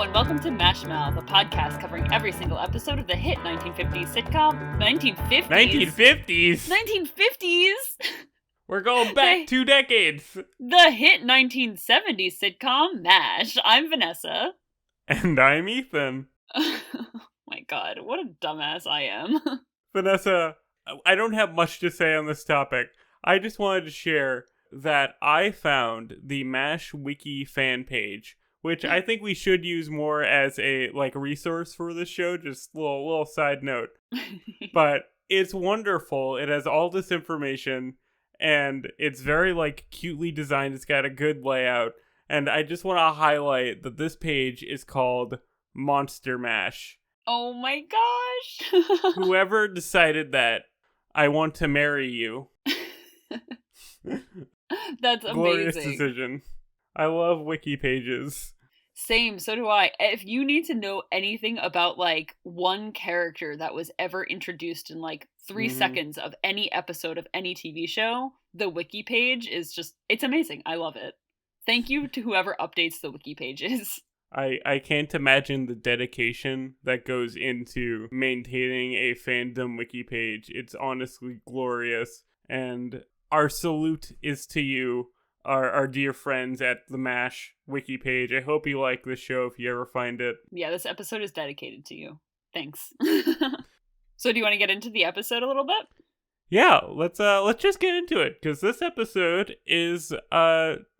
and welcome to MASHmouth, a podcast covering every single episode of the hit 1950s sitcom. 1950s? 1950s? 1950s? We're going back 2 decades. The hit 1970s sitcom, MASH. I'm Vanessa. And I'm Ethan. Oh my god, what a dumbass I am. Vanessa, I don't have much to say on this topic. I just wanted to share that I found the MASH Wiki fan page, which I think we should use more as a resource for this show. Just a little side note. But it's wonderful. It has all this information, and it's very cutely designed. It's got a good layout. And I just want to highlight that this page is called Monster Mash. Oh my gosh. Whoever decided that, I want to marry you. That's amazing. Glorious decision. I love wiki pages. Same, so do I. If you need to know anything about one character that was ever introduced in 3 seconds of any episode of any TV show, the wiki page is just, it's amazing. I love it. Thank you to whoever updates the wiki pages. I can't imagine the dedication that goes into maintaining a fandom wiki page. It's honestly glorious. And our salute is to you, our dear friends at the MASH wiki page. I hope you like this show if you ever find it. Yeah, this episode is dedicated to you. Thanks. So do you want to get into the episode a little bit? Yeah, let's just get into it, because this episode is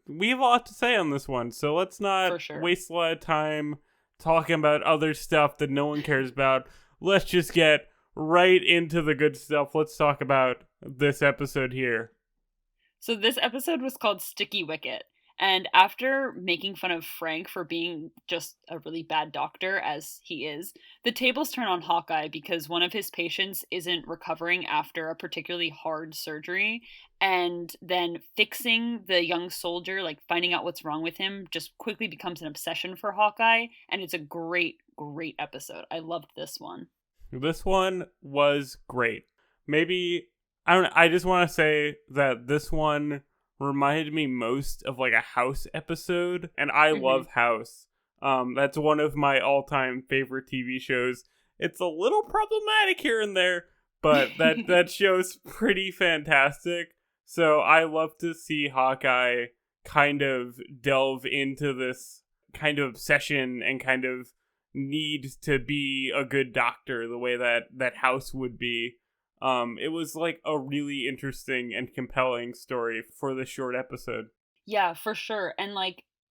we have a lot to say on this one, so let's not waste a lot of time talking about other stuff that no one cares about. Let's just get right into the good stuff. Let's talk about this episode here. So this episode was called Sticky Wicket, and after making fun of Frank for being just a really bad doctor, as he is, the tables turn on Hawkeye because one of his patients isn't recovering after a particularly hard surgery, and then fixing the young soldier, finding out what's wrong with him, just quickly becomes an obsession for Hawkeye, and it's a great, great episode. I loved this one. This one was great. Maybe, I don't know, I just want to say that this one reminded me most of a House episode, and I love House. That's one of my all-time favorite TV shows. It's a little problematic here and there, but that show's pretty fantastic. So I love to see Hawkeye kind of delve into this kind of obsession and kind of need to be a good doctor the way that House would be. It was a really interesting and compelling story for this short episode. Yeah, for sure. And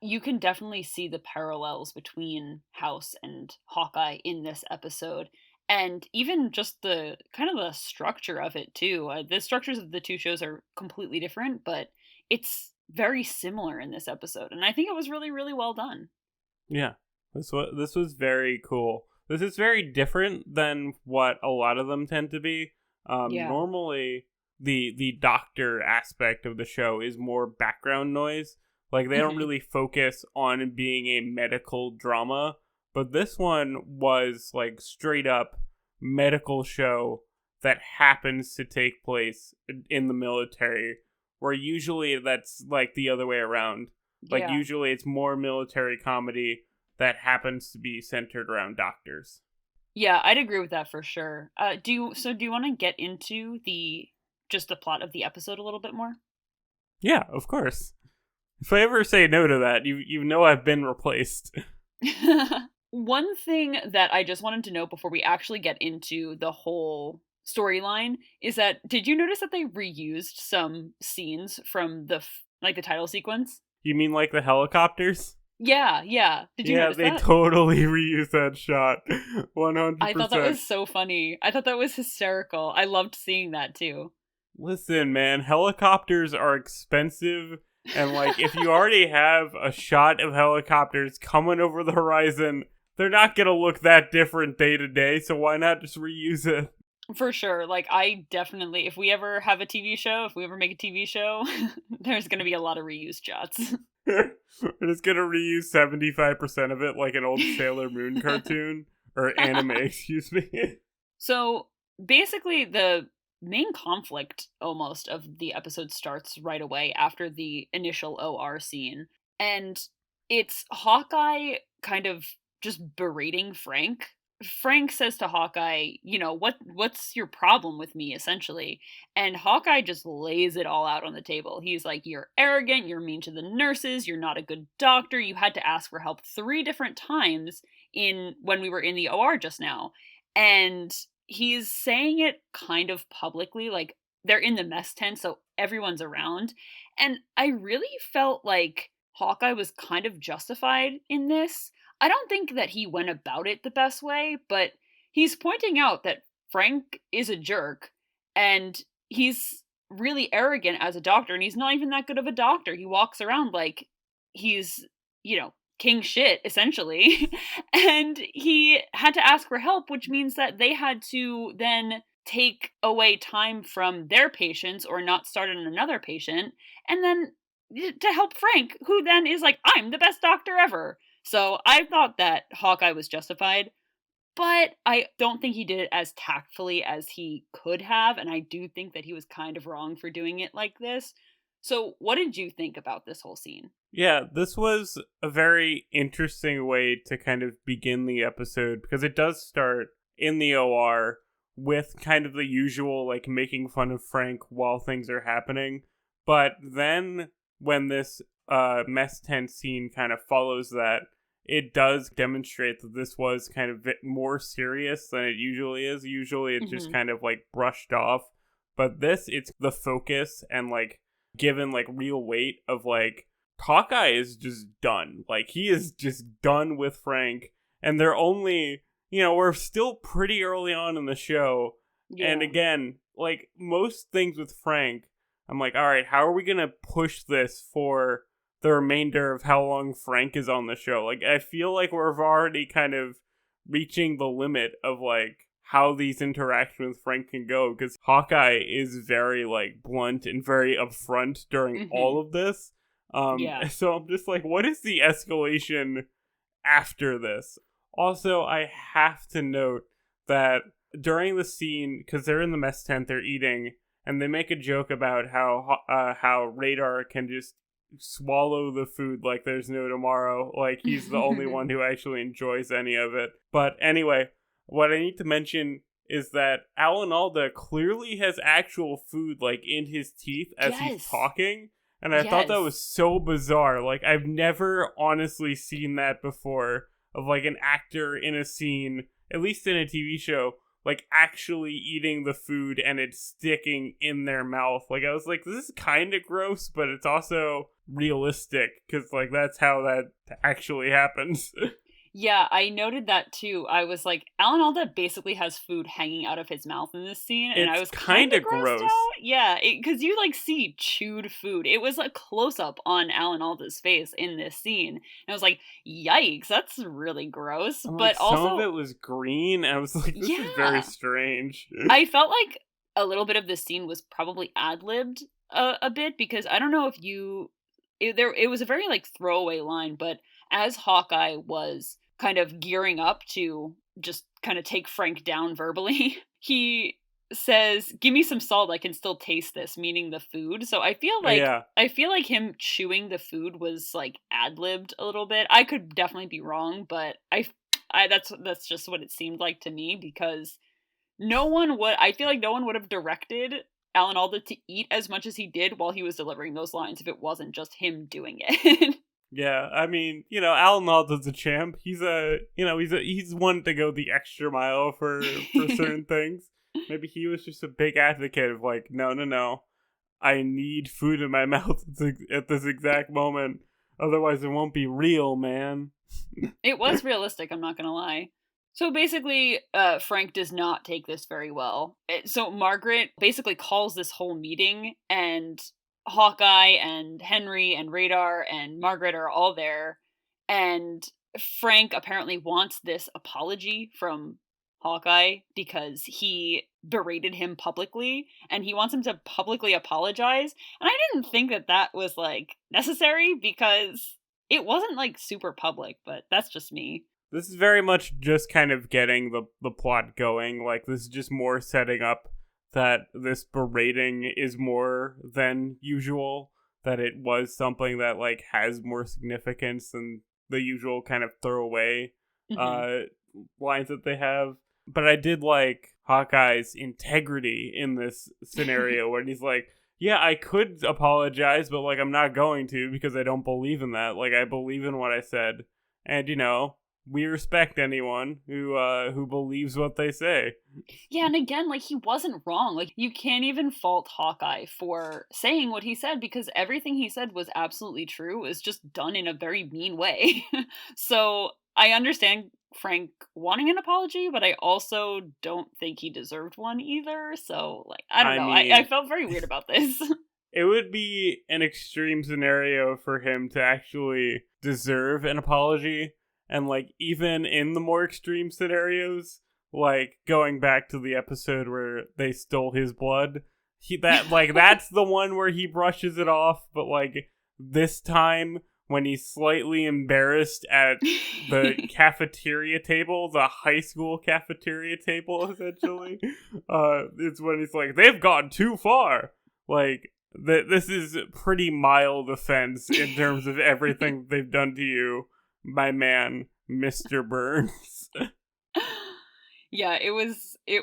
you can definitely see the parallels between House and Hawkeye in this episode. And even just the kind of the structure of it too. The structures of the two shows are completely different, but it's very similar in this episode. And I think it was really, really well done. Yeah, this was very cool. This is very different than what a lot of them tend to be. Normally, the doctor aspect of the show is more background noise. They don't really focus on being a medical drama. But this one was straight up medical show that happens to take place in the military, where usually that's the other way around. Usually it's more military comedy that happens to be centered around doctors. Yeah, I'd agree with that for sure. Do you want to get into the plot of the episode a little bit more? Yeah, of course. If I ever say no to that, you know I've been replaced. One thing that I just wanted to note before we actually get into the whole storyline is that, did you notice that they reused some scenes from the title sequence? You mean the helicopters? Yeah. Did you notice that? Yeah, they totally reused that shot. 100%. I thought that was so funny. I thought that was hysterical. I loved seeing that too. Listen, man, helicopters are expensive. And if you already have a shot of helicopters coming over the horizon, they're not going to look that different day to day. So why not just reuse it? For sure. I definitely, if we ever have a TV show, if we ever make a TV show, there's going to be a lot of reused shots. We're just going to reuse 75% of it like an old Sailor Moon cartoon. Or anime, excuse me. So, basically, the main conflict, almost, of the episode starts right away after the initial OR scene. And it's Hawkeye kind of just berating Frank. Frank says to Hawkeye, what's your problem with me, essentially? And Hawkeye just lays it all out on the table. He's like, you're arrogant, you're mean to the nurses, you're not a good doctor, you had to ask for help 3 different times in when we were in the OR just now. And he's saying it kind of publicly, like they're in the mess tent, so everyone's around. And I really felt like Hawkeye was kind of justified in this. I don't think that he went about it the best way, but he's pointing out that Frank is a jerk and he's really arrogant as a doctor, and he's not even that good of a doctor. He walks around like he's, king shit, essentially. And he had to ask for help, which means that they had to then take away time from their patients or not start on another patient, and then to help Frank, who then is like, I'm the best doctor ever. So I thought that Hawkeye was justified, but I don't think he did it as tactfully as he could have, and I do think that he was kind of wrong for doing it like this. So what did you think about this whole scene? Yeah, this was a very interesting way to kind of begin the episode because it does start in the OR with kind of the usual, like, making fun of Frank while things are happening. But then when this mess tent scene kind of follows that, it does demonstrate that this was kind of more serious than it usually is. Usually it's just kind of like brushed off. But this, it's the focus and like given like real weight of like, Hawkeye is just done. Like, he is just done with Frank. And they're only, we're still pretty early on in the show. Yeah. And again, like most things with Frank, I'm like, all right, how are we going to push this for the remainder of how long Frank is on the show? Like, I feel like we're already kind of reaching the limit of like how these interactions with Frank can go. Because Hawkeye is very like blunt and very upfront during all of this. So I'm just like, what is the escalation after this? Also, I have to note that during the scene, because they're in the mess tent, they're eating, and they make a joke about how Radar can just swallow the food like there's no tomorrow. Like, he's the only one who actually enjoys any of it. But anyway, what I need to mention is that Alan Alda clearly has actual food, like, in his teeth as he's talking. And I thought that was so bizarre. Like, I've never honestly seen that before, of, like, an actor in a scene, at least in a TV show, like, actually eating the food and it's sticking in their mouth. Like, I was like, this is kind of gross, but it's also realistic, because, like, that's how that actually happens. Yeah, I noted that too. I was like, Alan Alda basically has food hanging out of his mouth in this scene, and I was kind of gross. Yeah, because you like see chewed food. It was a close up on Alan Alda's face in this scene, and I was like, yikes, that's really gross. But like, also, some of it was green. I was like, this is very strange. I felt like a little bit of this scene was probably ad-libbed a bit, because I don't know if it was a very like throwaway line, but as Hawkeye was kind of gearing up to just kind of take Frank down verbally, he says, "Give me some salt, I can still taste this," meaning the food. So I feel like him chewing the food was like ad-libbed a little bit. I could definitely be wrong, but I that's just what it seemed like to me, because I feel like no one would have directed Alan Alda to eat as much as he did while he was delivering those lines if it wasn't just him doing it. Yeah, I mean, Alan Alda's a champ. He's he's one to go the extra mile for certain things. Maybe he was just a big advocate of like, no, I need food in my mouth at this exact moment. Otherwise, it won't be real, man. It was realistic, I'm not gonna lie. So basically, Frank does not take this very well. So Margaret basically calls this whole meeting, and Hawkeye and Henry and Radar and Margaret are all there, and Frank apparently wants this apology from Hawkeye because he berated him publicly, and he wants him to publicly apologize. And I didn't think that was like necessary, because it wasn't like super public, but that's just me. This is very much just kind of getting the plot going. Like, this is just more setting up that this berating is more than usual, that it was something that like has more significance than the usual kind of throwaway Mhm. lines that they have. But I did like Hawkeye's integrity in this scenario where he's like, yeah, I could apologize, but like I'm not going to because I don't believe in that. Like I believe in what I said. And we respect anyone who believes what they say. Yeah, and again, like, he wasn't wrong. Like, you can't even fault Hawkeye for saying what he said because everything he said was absolutely true. It was just done in a very mean way. So, I understand Frank wanting an apology, but I also don't think he deserved one either. So, like, I don't I know. I mean, felt very weird about this. it would be an extreme scenario for him to actually deserve an apology. And, like, even in the more extreme scenarios, like, going back to the episode where they stole his blood, that's the one where he brushes it off. But, like, this time, when he's slightly embarrassed at the cafeteria table, the high school cafeteria table, essentially, it's when he's like, they've gone too far. Like, this is pretty mild offense in terms of everything they've done to you, my man, Mr. Burns. Yeah, it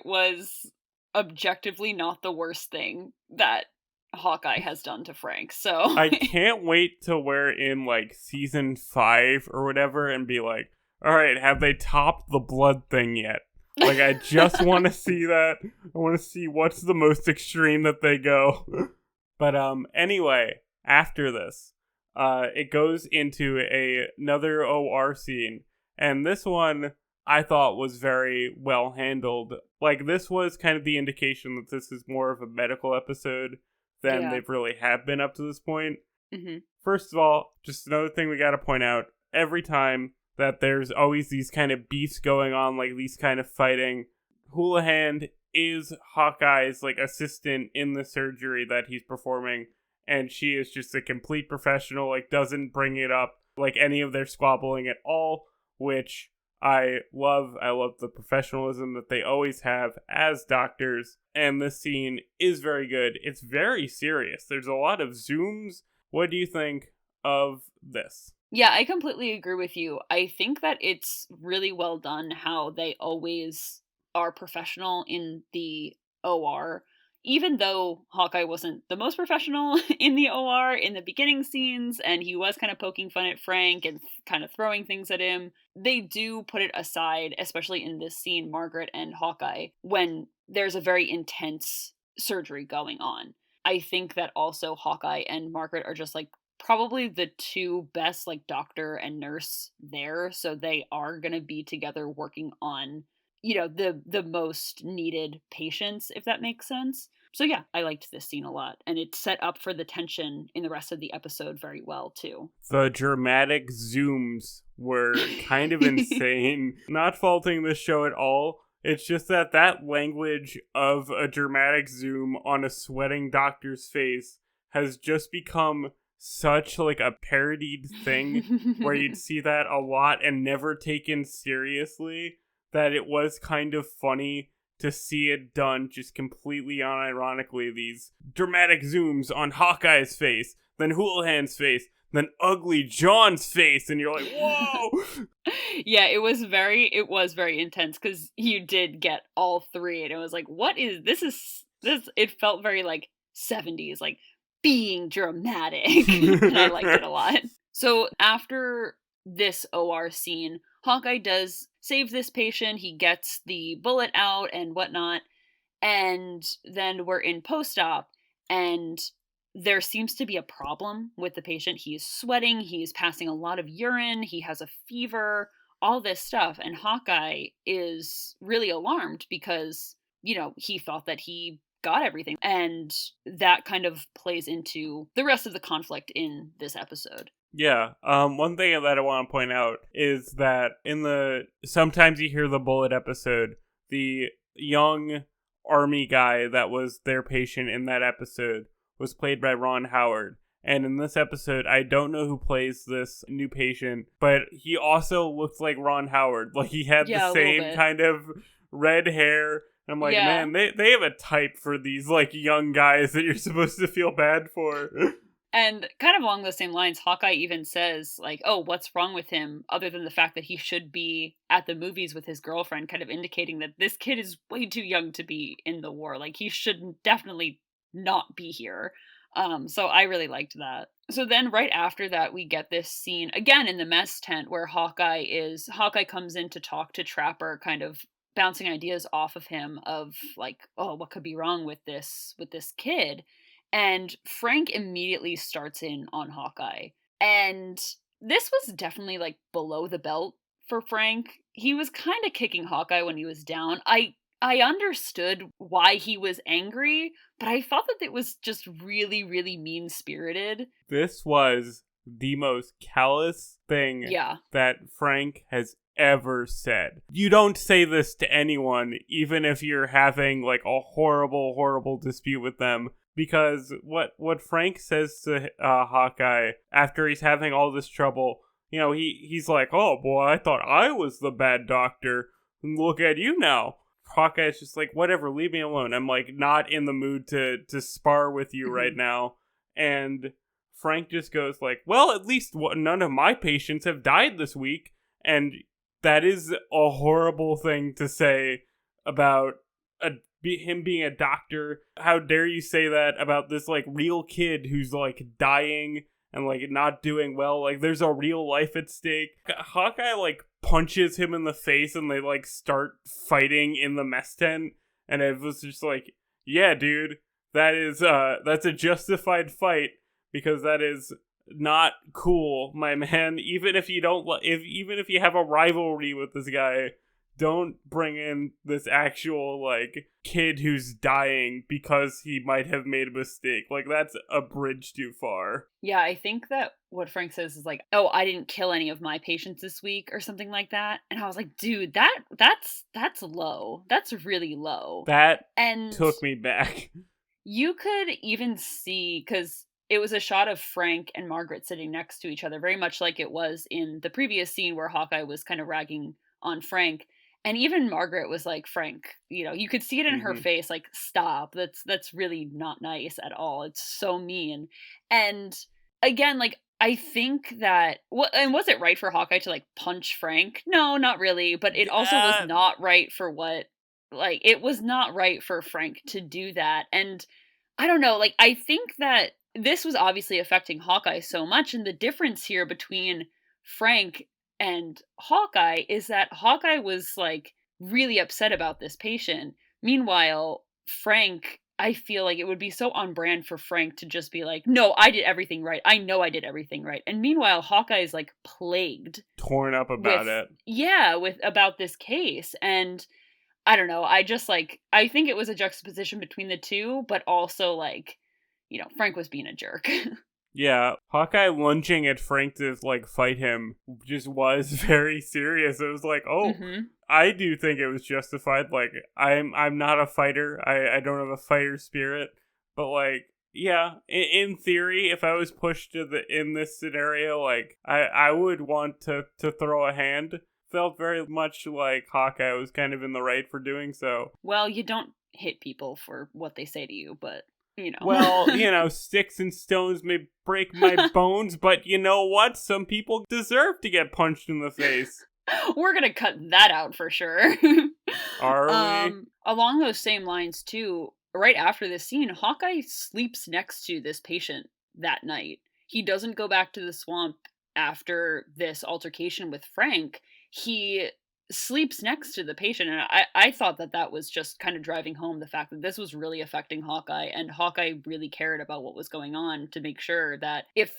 was objectively not the worst thing that Hawkeye has done to Frank. So I can't wait till we're in like season 5 or whatever and be like, all right, have they topped the blood thing yet? Like, I just want to see that. I want to see what's the most extreme that they go. But anyway, after this, it goes into another OR scene, and this one I thought was very well handled. Like, this was kind of the indication that this is more of a medical episode than yeah. they've really have been up to this point. Hmm. First of all, just another thing we got to point out: every time that there's always these kind of beefs going on, like these kind of fighting, Houlihan is Hawkeye's like assistant in the surgery that he's performing, and she is just a complete professional, like doesn't bring it up like any of their squabbling at all, which I love. I love the professionalism that they always have as doctors, and this scene is very good. It's very serious. There's a lot of zooms. What do you think of this? Yeah, I completely agree with you. I think that it's really well done how they always are professional in the OR. Even though Hawkeye wasn't the most professional in the OR in the beginning scenes, and he was kind of poking fun at Frank and kind of throwing things at him, they do put it aside, especially in this scene, Margaret and Hawkeye, when there's a very intense surgery going on. I think that also Hawkeye and Margaret are just like probably the two best like doctor and nurse there, so they are going to be together working on the most needed patients, if that makes sense. So yeah, I liked this scene a lot, and it set up for the tension in the rest of the episode very well too. The dramatic zooms were kind of insane. Not faulting this show at all. It's just that language of a dramatic zoom on a sweating doctor's face has just become such like a parodied thing where you'd see that a lot and never taken seriously, that it was kind of funny to see it done just completely unironically. These dramatic zooms on Hawkeye's face, then Houlihan's face, then Ugly John's face, and you're like, whoa! Yeah, it was very intense because you did get all three, and it was like, what is this? It felt very like 70s, like being dramatic, and I liked it a lot. So after this OR scene, Hawkeye does save this patient. He gets the bullet out and whatnot, and then we're in post-op, and there seems to be a problem with the patient. He is sweating, he is passing a lot of urine, he has a fever, all this stuff. And Hawkeye is really alarmed because, he thought that he got everything. And that kind of plays into the rest of the conflict in this episode. Yeah. One thing that I want to point out is that sometimes you hear the bullet episode, the young army guy that was their patient in that episode was played by Ron Howard. And in this episode, I don't know who plays this new patient, but he also looks like Ron Howard. Like, he had Yeah, the same kind of red hair. And I'm like, Yeah. man, they have a type for these, like, young guys that you're supposed to feel bad for. And kind of along those same lines, Hawkeye even says, like, "Oh, what's wrong with him other than the fact that he should be at the movies with his girlfriend," kind of indicating that this kid is way too young to be in the war. Like, he should definitely not be here. So I really liked that. So then right after that, we get this scene again in the mess tent where Hawkeye comes in to talk to Trapper, kind of bouncing ideas off of him of like, oh, what could be wrong with this kid? And Frank immediately starts in on Hawkeye. And this was definitely like below the belt for Frank. He was kind of kicking Hawkeye when he was down. I understood why he was angry, but I thought that it was just really, really mean spirited. This was the most callous thing Yeah. that Frank has ever said. You don't say this to anyone, even if you're having like a horrible, horrible dispute with them. Because what Frank says to Hawkeye after he's having all this trouble, you know, he's like, "Oh boy, I thought I was the bad doctor. Look at you now." Hawkeye's just like, "Whatever, leave me alone. I'm like not in the mood to spar with you right Mhm. now." And Frank just goes like, "Well, at least none of my patients have died this week." And that is a horrible thing to say about him being a doctor. How dare you say that about this like real kid who's like dying and like not doing well? Like there's a real life at stake. Hawkeye like punches him in the face and they like start fighting in the mess tent, and it was just like, yeah, dude, that's a justified fight because that is not cool, my man. Even if you don't even if you have a rivalry with this guy, don't bring in this actual like kid who's dying because he might have made a mistake. Like that's a bridge too far. Yeah, I think that what Frank says is like, "Oh, I didn't kill any of my patients this week," or something like that. And I was like, "Dude, that's low. That's really low." That And took me back. you could even see because it was a shot of Frank and Margaret sitting next to each other, very much like it was in the previous scene where Hawkeye was kind of ragging on Frank. And even Margaret was like, Frank, you could see it in her hmm face, like, stop. That's really not nice at all. It's so mean. And again, like, I think that what and was it right for Hawkeye to like punch Frank? No, not really. But it also was Uh, not right for it was not right for Frank to do that. And I don't know, like, I think that this was obviously affecting Hawkeye so much, and the difference here between Frank and Hawkeye is that Hawkeye was, like, really upset about this patient. Meanwhile, Frank, I feel like it would be so on brand for Frank to just be like, "No, I did everything right. I know I did everything right." And meanwhile, Hawkeye is, like, plagued torn up about with it. yeah, with about this case, and I don't know, I just, like I think it was a juxtaposition between the 2, but also, like, Frank was being a jerk. Yeah, Hawkeye lunging at Frank to like fight him just was very serious. It was like, oh, Mhm. I do think it was justified. Like, I'm not a fighter. I don't have a fighter spirit. But like, yeah, in theory, if I was pushed to the in this scenario, like I would want to throw a hand. Felt very much like Hawkeye was kind of in the right for doing so. Well, you don't hit people for what they say to you, but, you Well, know. you know, sticks and stones may break my bones, but you know what? Some people deserve to get punched in the face. We're gonna cut that out for sure. Are we? Along those same lines too, right after this scene, Hawkeye sleeps next to this patient that night. He doesn't go back to the swamp after this altercation with Frank. He sleeps next to the patient, and I thought that that was just kind of driving home the fact that this was really affecting Hawkeye, and Hawkeye really cared about what was going on to make sure that if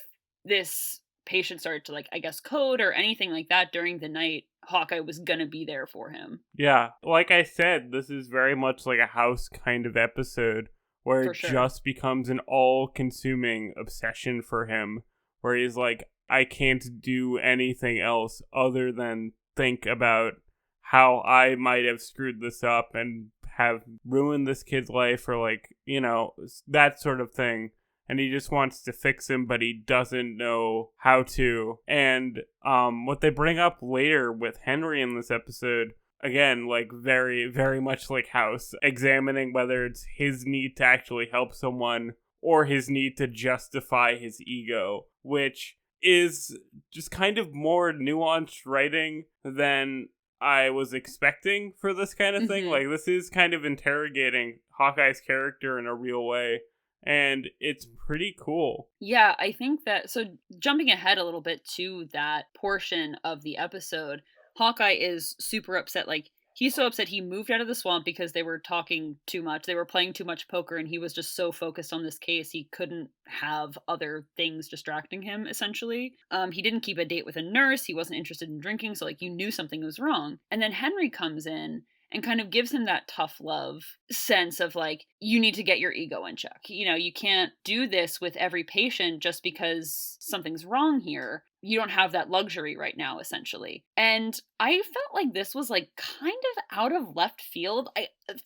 this patient started to like I guess code or anything like that during the night, Hawkeye was gonna be there for him. Yeah. Like I said, this is very much like a house kind of episode where For it sure. just becomes an all consuming obsession for him, where he's like, I can't do anything else other than think about how I might have screwed this up and have ruined this kid's life or like, you know, that sort of thing. And he just wants to fix him, but he doesn't know how to. And what they bring up later with Henry in this episode, again, like very, very much like House, examining whether it's his need to actually help someone or his need to justify his ego, which is just kind of more nuanced writing than I was expecting for this kind of thing. Like, this is kind of interrogating Hawkeye's character in a real way, and it's pretty cool. Yeah, I think that, so jumping ahead a little bit to that portion of the episode, Hawkeye is super upset. Like, he's so upset he moved out of the swamp because they were talking too much. They were playing too much poker, and he was just so focused on this case, he couldn't have other things distracting him, essentially. He didn't keep a date with a nurse. He wasn't interested in drinking, so, like, you knew something was wrong. And then Henry comes in and kind of gives him that tough love sense of, like, you need to get your ego in check. You know, you can't do this with every patient just because something's wrong here. You don't have that luxury right now, essentially. And I felt like this was, like, kind of out of left field.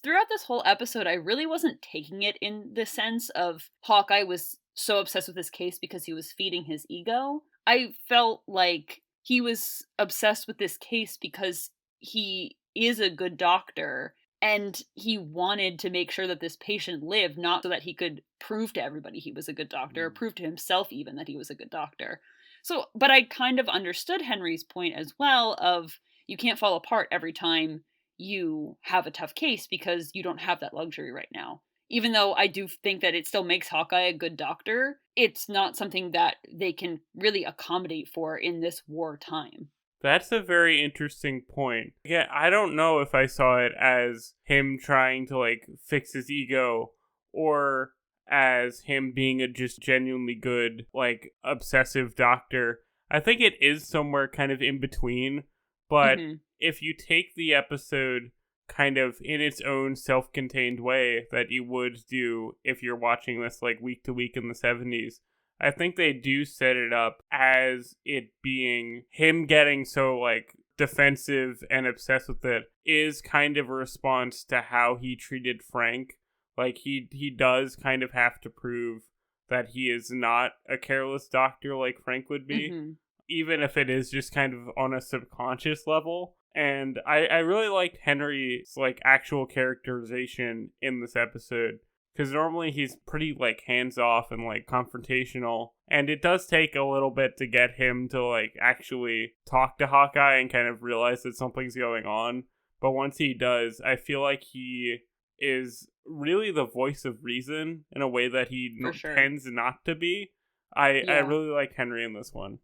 Throughout this whole episode, I really wasn't taking it in the sense of Hawkeye was so obsessed with this case because he was feeding his ego. I felt like he was obsessed with this case because he is a good doctor, and he wanted to make sure that this patient lived, not so that he could prove to everybody he was a good doctor, or prove to himself even that he was a good doctor. So, but I kind of understood Henry's point as well of, you can't fall apart every time you have a tough case because you don't have that luxury right now. Even though I do think that it still makes Hawkeye a good doctor, it's not something that they can really accommodate for in this war time. That's a very interesting point. Yeah, I don't know if I saw it as him trying to, like, fix his ego, or as him being a just genuinely good, like, obsessive doctor. I think it is somewhere kind of in between, but if you take the episode kind of in its own self-contained way that you would do if you're watching this, like, week to week in the 70s, I think they do set it up as it being him getting so, like, defensive and obsessed with it is kind of a response to how he treated Frank. Like, he does kind of have to prove that he is not a careless doctor like Frank would be, even if it is just kind of on a subconscious level. And I really liked Henry's, like, actual characterization in this episode, because normally he's pretty, like, hands-off and, like, confrontational. And it does take a little bit to get him to, like, actually talk to Hawkeye and kind of realize that something's going on. But once he does, I feel like he is really the voice of reason in a way that he tends not to be. I really like Henry in this one.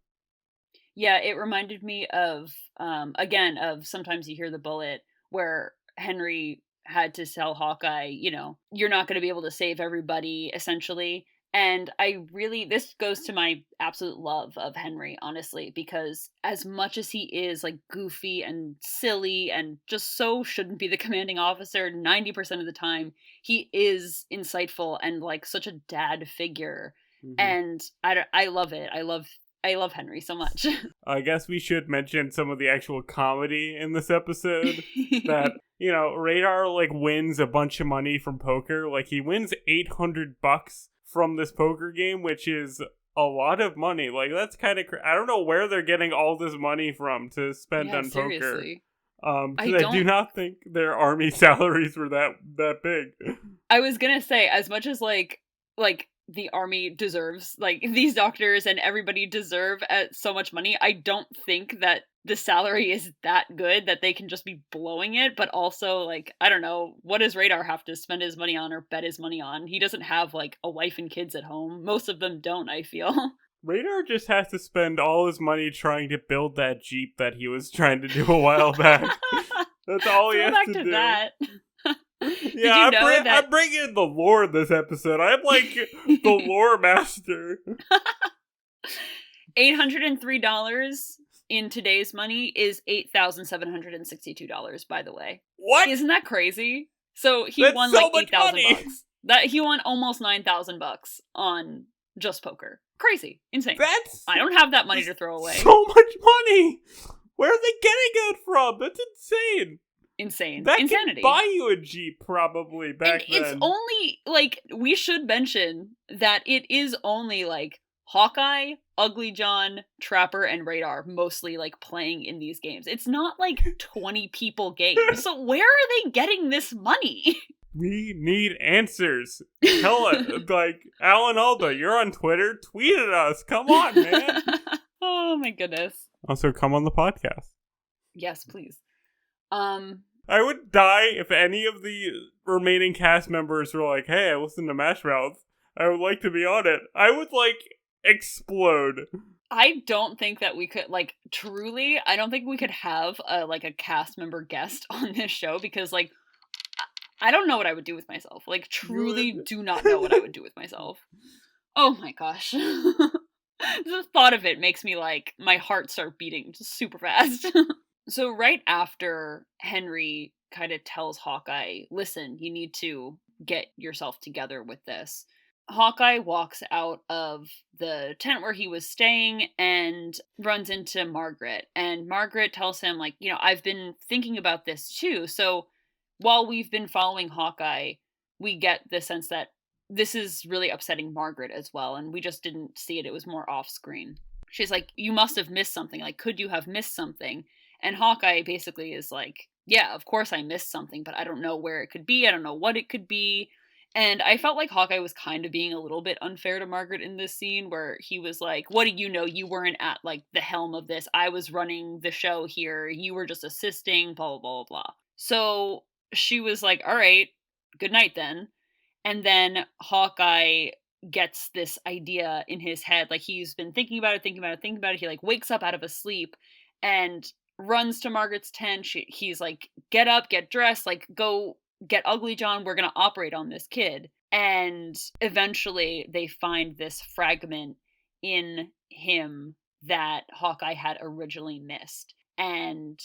Yeah, it reminded me of, again, of Sometimes You Hear the Bullet, where Henry had to tell Hawkeye, you know, you're not going to be able to save everybody, essentially. And this goes to my absolute love of Henry, honestly, because as much as he is, like, goofy and silly and just so shouldn't be the commanding officer 90% of the time, he is insightful and, like, such a dad figure. And I love it. I love Henry so much. I guess we should mention some of the actual comedy in this episode. That, you know, Radar, like, wins a bunch of money from poker. Like, he wins $800 from this poker game, which is a lot of money. Like, that's kind of I don't know where they're getting all this money from to spend on seriously. poker. I do not think their army salaries were that big. I was gonna say, as much as like the army deserves, like, these doctors and everybody deserve so much money, I don't think that the salary is that good that they can just be blowing it. But also, like, I don't know, what does Radar have to spend his money on or bet his money on? He doesn't have, like, a wife and kids at home. Most of them don't, I feel. Radar just has to spend all his money trying to build that Jeep that he was trying to do a while back. That's all he has to do. That. Yeah, I'm bringing the lore in this episode. I'm like the lore master. $803 in today's money is $8,762, by the way. What? Isn't that crazy? So he won so like $8,000. He won almost $9,000 on just poker. Crazy. Insane. I don't have that money to throw away. So much money! Where are they getting it from? That's insane. Insane. That Insanity. Can buy you a Jeep, probably, back then. It's only, like, we should mention that it is only, like, Hawkeye, Ugly John, Trapper, and Radar mostly, like, playing in these games. It's not, like, 20 people games. So where are they getting this money? We need answers. Tell us, like, Alan Alda, you're on Twitter. Tweet at us. Come on, man. Oh my goodness. Also, come on the podcast. Yes, please. I would die if any of the remaining cast members were like, hey, I listened to MASHmouth. I would like to be on it. I would, like, explode. I don't think that we could, like, truly, I don't think we could have, a cast member guest on this show because, like, I don't know what I would do with myself. Like, truly do not know what I would do with myself. Oh my gosh. The thought of it makes me, like, my heart start beating super fast. So right after Henry kind of tells Hawkeye, listen, you need to get yourself together with this. Hawkeye walks out of the tent where he was staying and runs into Margaret. And Margaret tells him, like, I've been thinking about this too. So while we've been following Hawkeye, we get the sense that this is really upsetting Margaret as well. And we just didn't see it. It was more off screen. She's like, you must have missed something. Like, could you have missed something? And Hawkeye basically is like, yeah, of course I missed something, but I don't know where it could be. I don't know what it could be. And I felt like Hawkeye was kind of being a little bit unfair to Margaret in this scene where he was like, what do you know? You weren't at, like, the helm of this. I was running the show here. You were just assisting, blah, blah, blah, blah. So she was like, all right, good night then. And then Hawkeye gets this idea in his head. Like, he's been thinking about it. He, like, wakes up out of a sleep and runs to Margaret's tent. He's like, get up, get dressed, like, go get Ugly John. We're going to operate on this kid. And eventually they find this fragment in him that Hawkeye had originally missed. And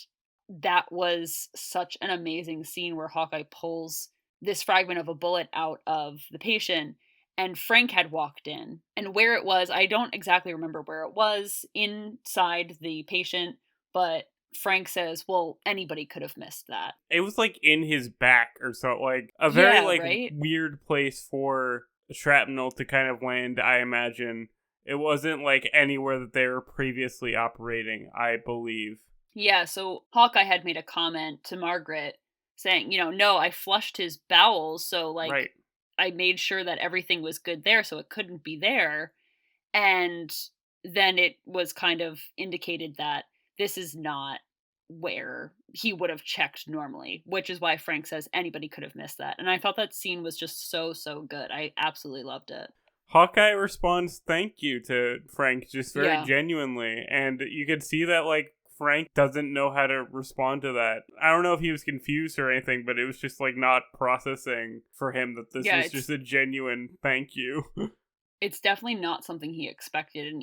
that was such an amazing scene where Hawkeye pulls this fragment of a bullet out of the patient, and Frank had walked in. And where it was, I don't exactly remember where it was inside the patient, but Frank says, well, anybody could have missed that. It was, like, in his back or so, like, a very, right? weird place for shrapnel to kind of land, I imagine. It wasn't, like, anywhere that they were previously operating, I believe. Yeah, so Hawkeye had made a comment to Margaret saying, no, I flushed his bowels, so, like, right. I made sure that everything was good there, so it couldn't be there. And then it was kind of indicated that this is not where he would have checked normally, which is why Frank says anybody could have missed that. And I thought that scene was just so, so good. I absolutely loved it. Hawkeye responds thank you to Frank just very genuinely. And you could see that, like, Frank doesn't know how to respond to that. I don't know if he was confused or anything, but it was just, like, not processing for him that this was just a genuine thank you. It's definitely not something he expected. And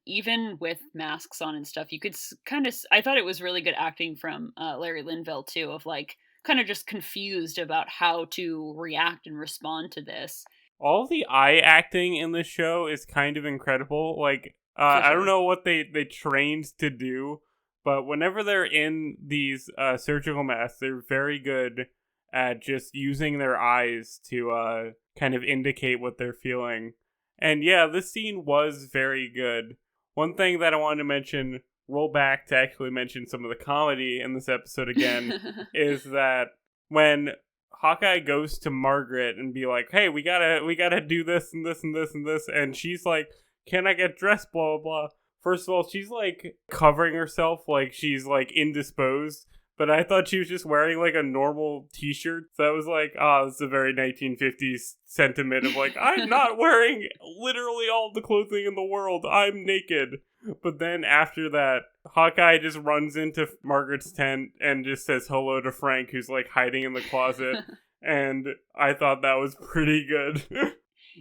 even with masks on and stuff, you could kind of, I thought it was really good acting from Larry Linville too, of, like, kind of just confused about how to react and respond to this. All the eye acting in this show is kind of incredible. Like, I don't know what they trained to do, but whenever they're in these surgical masks, they're very good at just using their eyes to kind of indicate what they're feeling. And yeah, this scene was very good. One thing that I wanted to mention, roll back to actually mention some of the comedy in this episode again, is that when Hawkeye goes to Margaret and be like, hey, we gotta do this and this and this and this, and she's like, can I get dressed, blah, blah, blah. First of all, she's, like, covering herself like she's, like, indisposed, but I thought she was just wearing, like, a normal t-shirt. So I was like, this is a very 1950s sentiment of, like, I'm not wearing literally all the clothing in the world. I'm naked. But then after that, Hawkeye just runs into Margaret's tent and just says hello to Frank, who's, like, hiding in the closet. And I thought that was pretty good.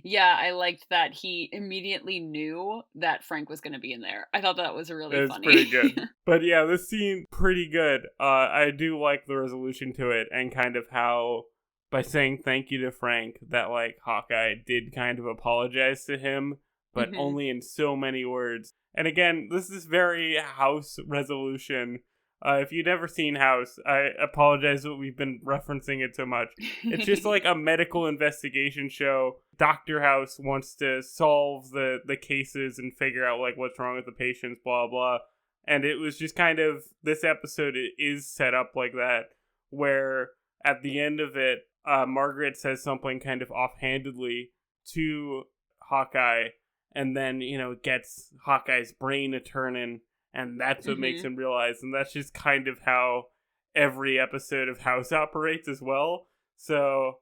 Yeah, I liked that he immediately knew that Frank was going to be in there. I thought that was really funny. It's pretty good. But yeah, this scene, pretty good. I do like the resolution to it and kind of how, by saying thank you to Frank, that, like, Hawkeye did kind of apologize to him, but only in so many words. And again, this is very House resolution. If you've never seen House, I apologize that we've been referencing it so much. It's just like a medical investigation show. Dr. House wants to solve the cases and figure out, like, what's wrong with the patients, blah, blah. And it was just kind of, this episode is set up like that, where at the end of it, Margaret says something kind of offhandedly to Hawkeye, and then, gets Hawkeye's brain to turning, and that's what makes Mhm. him realize. And that's just kind of how every episode of House operates as well. So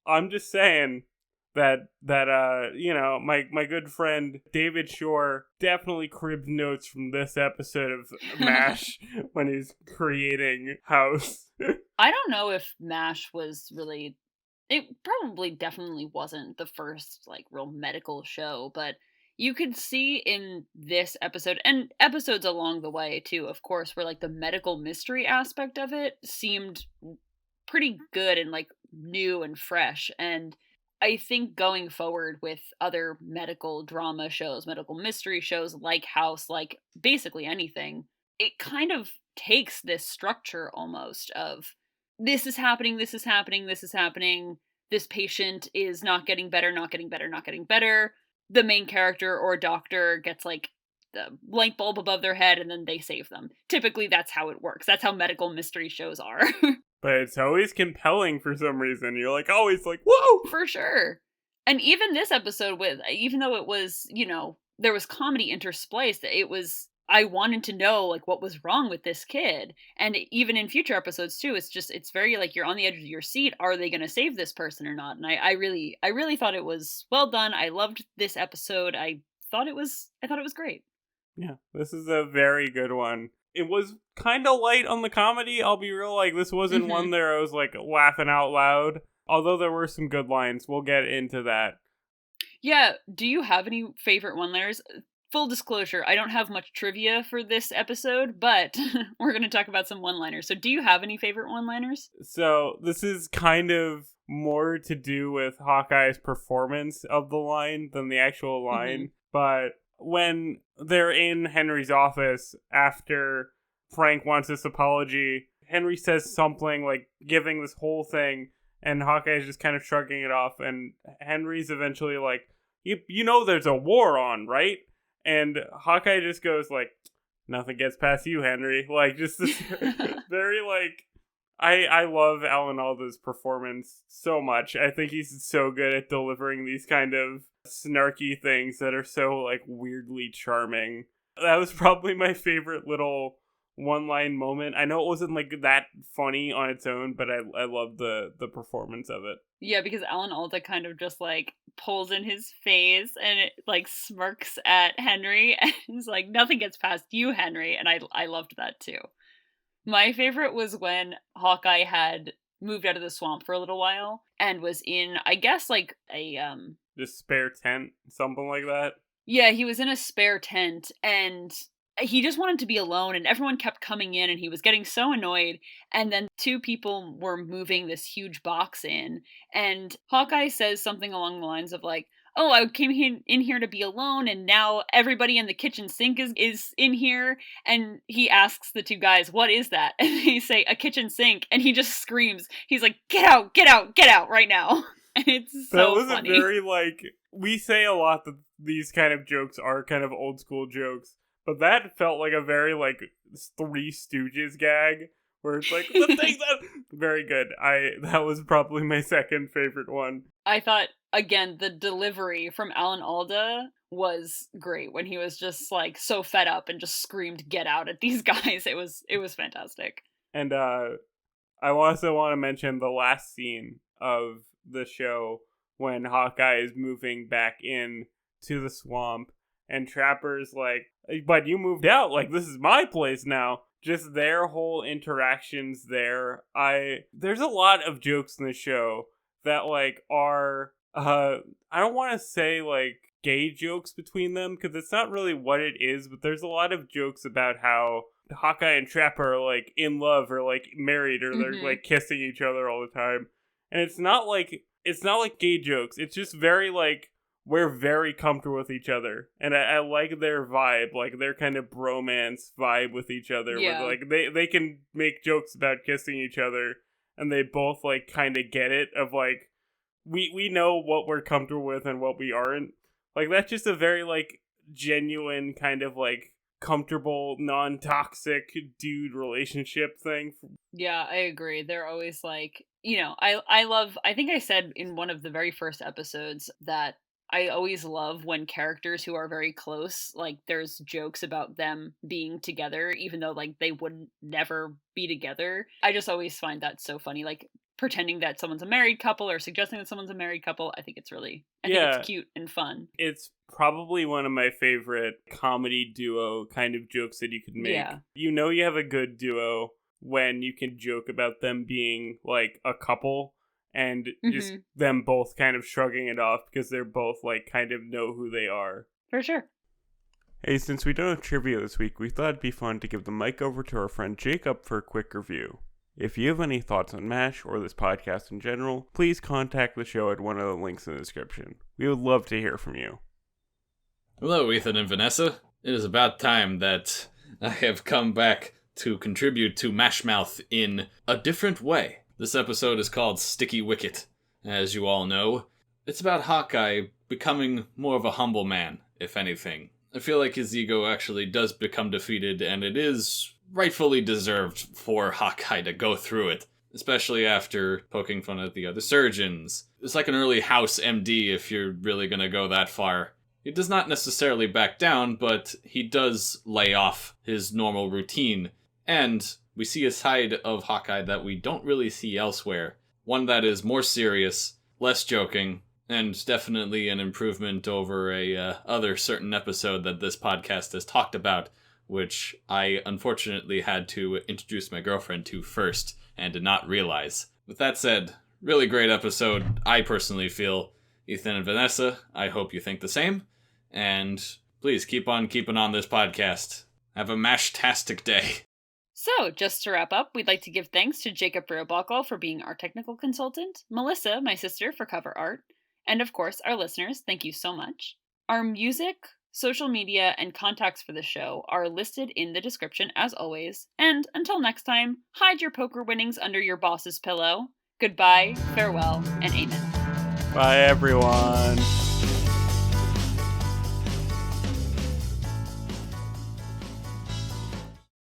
I'm just saying that my good friend David Shore definitely cribbed notes from this episode of MASH when he's creating House. I don't know if MASH was really, it probably definitely wasn't the first like real medical show, but you could see in this episode and episodes along the way too, of course, where like the medical mystery aspect of it seemed pretty good and like new and fresh. And I think going forward with other medical drama shows, medical mystery shows like House, like basically anything, it kind of takes this structure almost of this is happening, this is happening, this is happening. This patient is not getting better, not getting better, not getting better. The main character or doctor gets like the light bulb above their head and then they save them. Typically, that's how it works. That's how medical mystery shows are. But it's always compelling for some reason. You're like always like, whoa! For sure. And even this episode with even though it was, there was comedy interspliced, it was I wanted to know like what was wrong with this kid. And even in future episodes too, it's very like you're on the edge of your seat. Are they gonna save this person or not? And I really thought it was well done. I loved this episode. I thought it was great. Yeah, this is a very good one. It was kind of light on the comedy, I'll be real. Like, this wasn't Hmm. one there I was like laughing out loud. Although there were some good lines. We'll get into that. Yeah, do you have any favorite one-liners? Full disclosure, I don't have much trivia for this episode, but we're going to talk about some one-liners. So do you have any favorite one-liners? So, this is kind of more to do with Hawkeye's performance of the line than the actual Mhm. line. But when they're in Henry's office after Frank wants this apology, Henry says something like giving this whole thing, and Hawkeye's just kind of shrugging it off, and Henry's eventually like, you know there's a war on, right? And Hawkeye just goes like, nothing gets past you, Henry. Like, just this very like, I love Alan Alda's performance so much. I think he's so good at delivering these kind of snarky things that are so like weirdly charming. That was probably my favorite little one line moment. I know it wasn't like that funny on its own, but I love the performance of it. Yeah, because Alan Alda kind of just like pulls in his face and it like smirks at Henry and he's like, nothing gets past you, Henry. And I loved that too. My favorite was when Hawkeye had moved out of the swamp for a little while and was in, I guess, like a Just spare tent, something like that. yeah, he was in a spare tent and he just wanted to be alone and everyone kept coming in and he was getting so annoyed and then two people were moving this huge box in and Hawkeye says something along the lines of like, "Oh, I came in here to be alone and now everybody in the kitchen sink is in here." And he asks the two guys, "What is that?" And they say, "A kitchen sink." And he just screams. He's like, "Get out, get out, get out right now." And it's That so was a funny. very like, we say a lot that these kind of jokes are kind of old school jokes, but that felt like a very like Three Stooges gag where it's like the thing that very good. That was probably my second favorite one. I thought again the delivery from Alan Alda was great when he was just like so fed up and just screamed get out at these guys. It was fantastic. And I also want to mention the last scene of the show when Hawkeye is moving back in to the swamp and Trapper's like, but you moved out, like this is my place now. Just their whole interactions there. There's a lot of jokes in the show that like are I don't want to say like gay jokes between them because it's not really what it is, but there's a lot of jokes about how Hawkeye and Trapper are like in love or like married or they're Mhm. like kissing each other all the time. And it's not like gay jokes. It's just very like we're very comfortable with each other. And I like their vibe, like their kind of bromance vibe with each other where Yeah. like they can make jokes about kissing each other and they both like kind of get it of like we know what we're comfortable with and what we aren't. Like that's just a very like genuine kind of like comfortable, non-toxic dude relationship thing. Yeah, I agree. They're always like I think I said in one of the very first episodes that I always love when characters who are very close, like there's jokes about them being together, even though like they would never be together. I just always find that so funny. Like pretending that someone's a married couple or suggesting that someone's a married couple. I think it's Yeah, cute and fun. it's probably one of my favorite comedy duo kind of jokes that you could make. Yeah. You have a good duo when you can joke about them being like a couple and just Hmm. them both kind of shrugging it off because they're both like kind of know who they are. For sure. Hey, since we don't have trivia this week, we thought it'd be fun to give the mic over to our friend Jacob for a quick review. If you have any thoughts on MASH or this podcast in general, please contact the show at one of the links in the description. We would love to hear from you. Hello, Ethan and Vanessa. It is about time that I have come back to contribute to MASHmouth in a different way. This episode is called Sticky Wicket. As you all know, it's about Hawkeye becoming more of a humble man, if anything. I feel like his ego actually does become defeated, and it is rightfully deserved for Hawkeye to go through it, especially after poking fun at the other surgeons. It's like an early House MD if you're really gonna go that far. He does not necessarily back down, but he does lay off his normal routine, and we see a side of Hawkeye that we don't really see elsewhere. One that is more serious, less joking, and definitely an improvement over a other certain episode that this podcast has talked about, which I unfortunately had to introduce my girlfriend to first and did not realize. With that said, really great episode, I personally feel. Ethan and Vanessa, I hope you think the same. And please keep on keeping on this podcast. Have a mash-tastic day. So, just to wrap up, we'd like to give thanks to Jacob Verabakal for being our technical consultant, Melissa, my sister, for cover art, and of course, our listeners, thank you so much. Our music, social media, and contacts for the show are listed in the description as always, and until next time, hide your poker winnings under your boss's pillow. Goodbye, farewell, and amen. Bye, everyone.